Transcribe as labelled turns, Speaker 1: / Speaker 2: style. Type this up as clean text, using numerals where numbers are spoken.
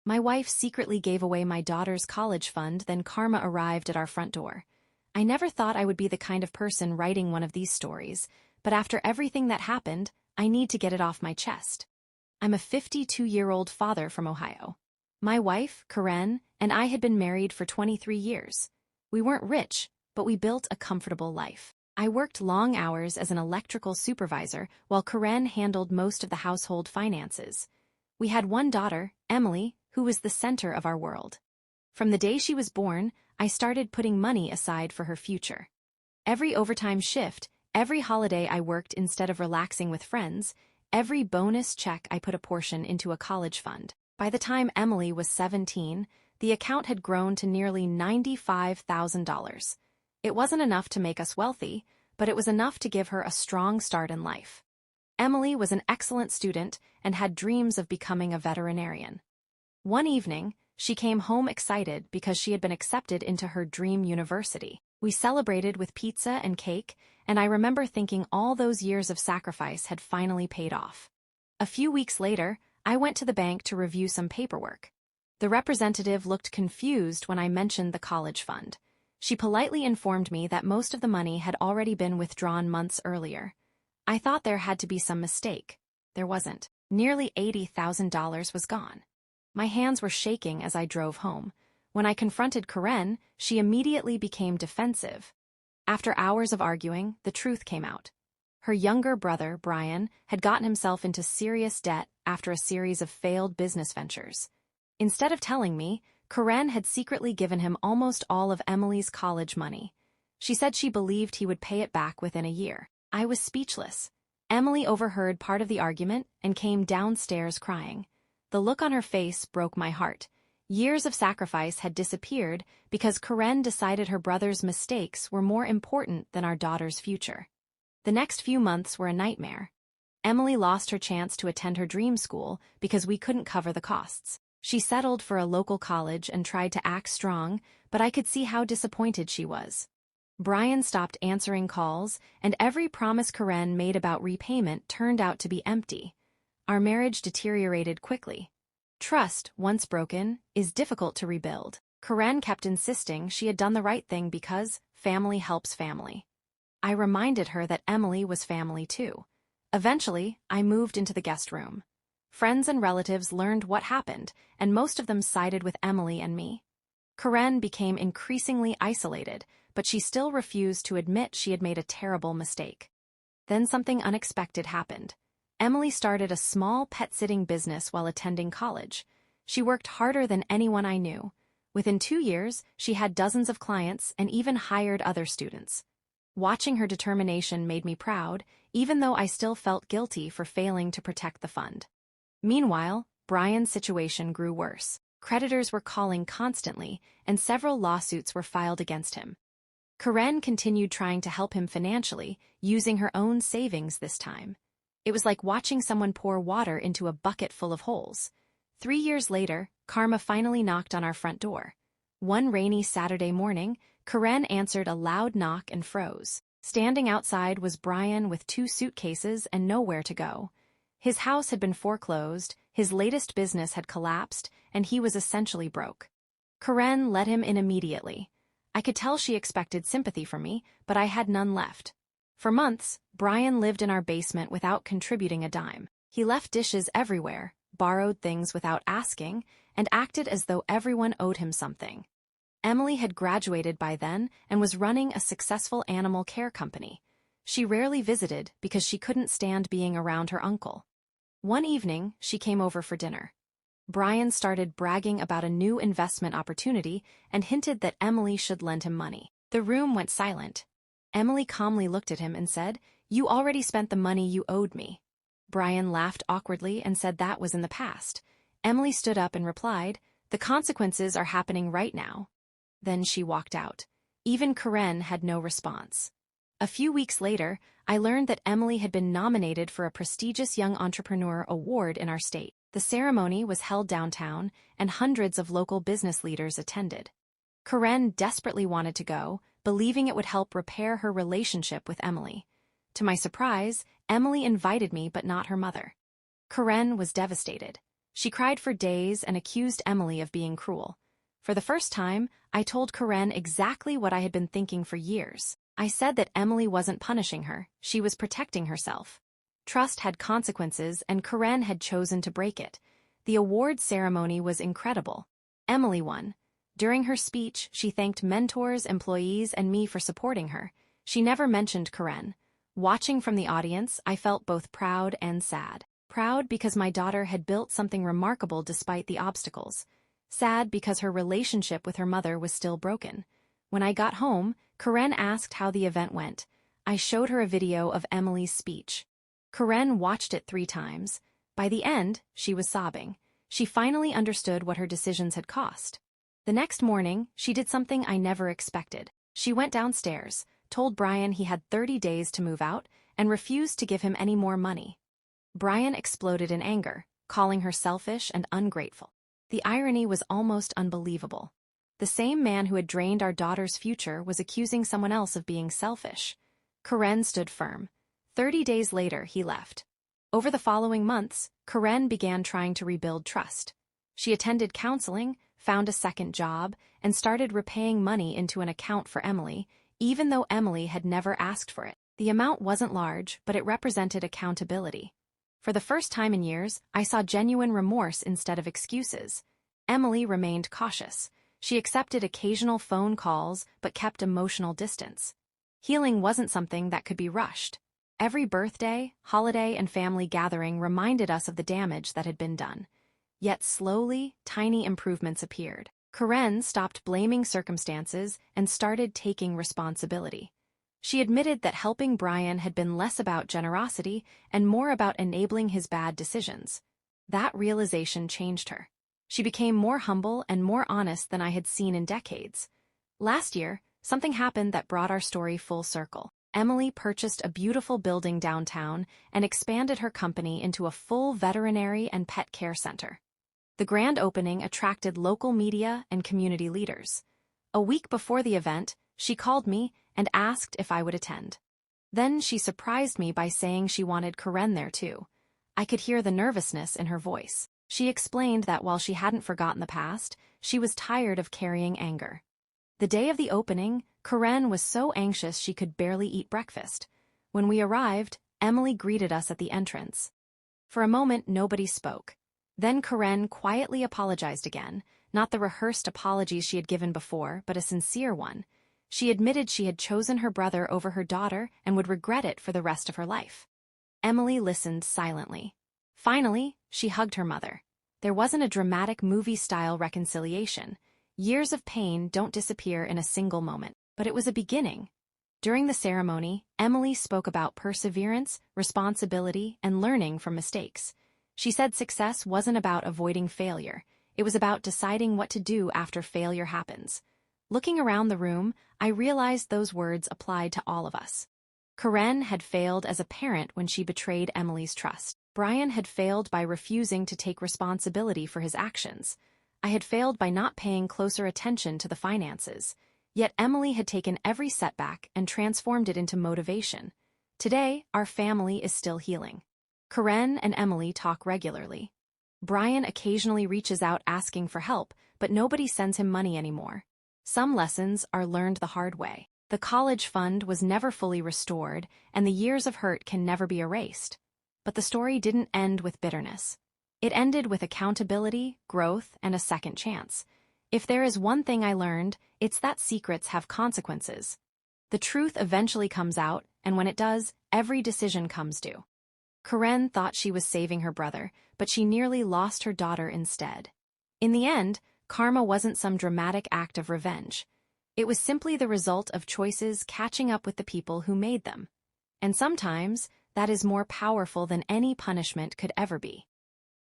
Speaker 1: My wife secretly gave away my daughter's college fund, then karma arrived at our front door. I never thought I would be the kind of person writing one of these stories, but after everything that happened, I need to get it off my chest. I'm a 52-year-old father from Ohio. My wife, Karen, and I had been married for 23 years. We weren't rich, but we built a comfortable life. I worked long hours as an electrical supervisor while Karen handled most of the household finances. We had one daughter, Emily, who was the center of our world. From the day she was born, I started putting money aside for her future. Every overtime shift, every holiday I worked instead of relaxing with friends, every bonus check I put a portion into a college fund. By the time Emily was 17, the account had grown to nearly $95,000. It wasn't enough to make us wealthy, but it was enough to give her a strong start in life. Emily was an excellent student and had dreams of becoming a veterinarian. One evening, she came home excited because she had been accepted into her dream university. We celebrated with pizza and cake, and I remember thinking all those years of sacrifice had finally paid off. A few weeks later, I went to the bank to review some paperwork. The representative looked confused when I mentioned the college fund. She politely informed me that most of the money had already been withdrawn months earlier. I thought there had to be some mistake. There wasn't. Nearly $80,000 was gone. My hands were shaking as I drove home. When I confronted Karen, she immediately became defensive. After hours of arguing, the truth came out. Her younger brother, Brian, had gotten himself into serious debt after a series of failed business ventures. Instead of telling me, Karen had secretly given him almost all of Emily's college money. She said she believed he would pay it back within a year. I was speechless. Emily overheard part of the argument and came downstairs crying. The look on her face broke my heart. Years of sacrifice had disappeared because Karen decided her brother's mistakes were more important than our daughter's future. The next few months were a nightmare. Emily lost her chance to attend her dream school because we couldn't cover the costs. She settled for a local college and tried to act strong, but I could see how disappointed she was. Brian stopped answering calls, and every promise Karen made about repayment turned out to be empty. Our marriage deteriorated quickly. Trust, once broken, is difficult to rebuild. Karen kept insisting she had done the right thing because family helps family. I reminded her that Emily was family too. Eventually, I moved into the guest room. Friends and relatives learned what happened, and most of them sided with Emily and me. Karen became increasingly isolated, but she still refused to admit she had made a terrible mistake. Then something unexpected happened. Emily started a small pet-sitting business while attending college. She worked harder than anyone I knew. Within 2 years, she had dozens of clients and even hired other students. Watching her determination made me proud, even though I still felt guilty for failing to protect the fund. Meanwhile, Brian's situation grew worse. Creditors were calling constantly, and several lawsuits were filed against him. Karen continued trying to help him financially, using her own savings this time. It was like watching someone pour water into a bucket full of holes. 3 years later, karma finally knocked on our front door. One rainy Saturday morning, Karen answered a loud knock and froze. Standing outside was Brian with 2 suitcases and nowhere to go. His house had been foreclosed, his latest business had collapsed, and he was essentially broke. Karen let him in immediately. I could tell she expected sympathy from me, but I had none left. For months, Brian lived in our basement without contributing a dime. He left dishes everywhere, borrowed things without asking, and acted as though everyone owed him something. Emily had graduated by then and was running a successful animal care company. She rarely visited because she couldn't stand being around her uncle. One evening, she came over for dinner. Brian started bragging about a new investment opportunity and hinted that Emily should lend him money. The room went silent. Emily calmly looked at him and said, "You already spent the money you owed me." Brian laughed awkwardly and said that was in the past. Emily stood up and replied, "The consequences are happening right now." Then she walked out. Even Karen had no response. A few weeks later, I learned that Emily had been nominated for a prestigious Young Entrepreneur Award in our state. The ceremony was held downtown, and hundreds of local business leaders attended. Karen desperately wanted to go, believing it would help repair her relationship with Emily. To my surprise, Emily invited me but not her mother. Karen was devastated. She cried for days and accused Emily of being cruel. For the first time, I told Karen exactly what I had been thinking for years. I said that Emily wasn't punishing her, she was protecting herself. Trust had consequences, and Karen had chosen to break it. The award ceremony was incredible. Emily won. During her speech, she thanked mentors, employees, and me for supporting her. She never mentioned Karen. Watching from the audience, I felt both proud and sad. Proud because my daughter had built something remarkable despite the obstacles. Sad because her relationship with her mother was still broken. When I got home, Karen asked how the event went. I showed her a video of Emily's speech. Karen watched it 3 times. By the end, she was sobbing. She finally understood what her decisions had cost. The next morning, she did something I never expected. She went downstairs, told Brian he had 30 days to move out, and refused to give him any more money. Brian exploded in anger, calling her selfish and ungrateful. The irony was almost unbelievable. The same man who had drained our daughter's future was accusing someone else of being selfish. Karen stood firm. 30 days later, he left. Over the following months, Karen began trying to rebuild trust. She attended counseling, found a second job, and started repaying money into an account for Emily, even though Emily had never asked for it. The amount wasn't large, but it represented accountability. For the first time in years, I saw genuine remorse instead of excuses. Emily remained cautious. She accepted occasional phone calls but kept emotional distance. Healing wasn't something that could be rushed. Every birthday, holiday, and family gathering reminded us of the damage that had been done. Yet slowly, tiny improvements appeared. Karen stopped blaming circumstances and started taking responsibility. She admitted that helping Brian had been less about generosity and more about enabling his bad decisions. That realization changed her. She became more humble and more honest than I had seen in decades. Last year, something happened that brought our story full circle. Emily purchased a beautiful building downtown and expanded her company into a full veterinary and pet care center. The grand opening attracted local media and community leaders. A week before the event, she called me and asked if I would attend. Then she surprised me by saying she wanted Karen there too. I could hear the nervousness in her voice. She explained that while she hadn't forgotten the past, she was tired of carrying anger. The day of the opening, Karen was so anxious she could barely eat breakfast. When we arrived, Emily greeted us at the entrance. For a moment, nobody spoke. Then Karen quietly apologized again, not the rehearsed apologies she had given before, but a sincere one. She admitted she had chosen her brother over her daughter and would regret it for the rest of her life. Emily listened silently. Finally, she hugged her mother. There wasn't a dramatic movie-style reconciliation. Years of pain don't disappear in a single moment, but it was a beginning. During the ceremony, Emily spoke about perseverance, responsibility, and learning from mistakes. She said success wasn't about avoiding failure. It was about deciding what to do after failure happens. Looking around the room, I realized those words applied to all of us. Karen had failed as a parent when she betrayed Emily's trust. Brian had failed by refusing to take responsibility for his actions. I had failed by not paying closer attention to the finances. Yet Emily had taken every setback and transformed it into motivation. Today, our family is still healing. Karen and Emily talk regularly. Brian occasionally reaches out asking for help, but nobody sends him money anymore. Some lessons are learned the hard way. The college fund was never fully restored, and the years of hurt can never be erased. But the story didn't end with bitterness. It ended with accountability, growth, and a second chance. If there is one thing I learned, it's that secrets have consequences. The truth eventually comes out, and when it does, every decision comes due. Karen thought she was saving her brother, but she nearly lost her daughter instead. In the end, karma wasn't some dramatic act of revenge. It was simply the result of choices catching up with the people who made them. And sometimes, that is more powerful than any punishment could ever be.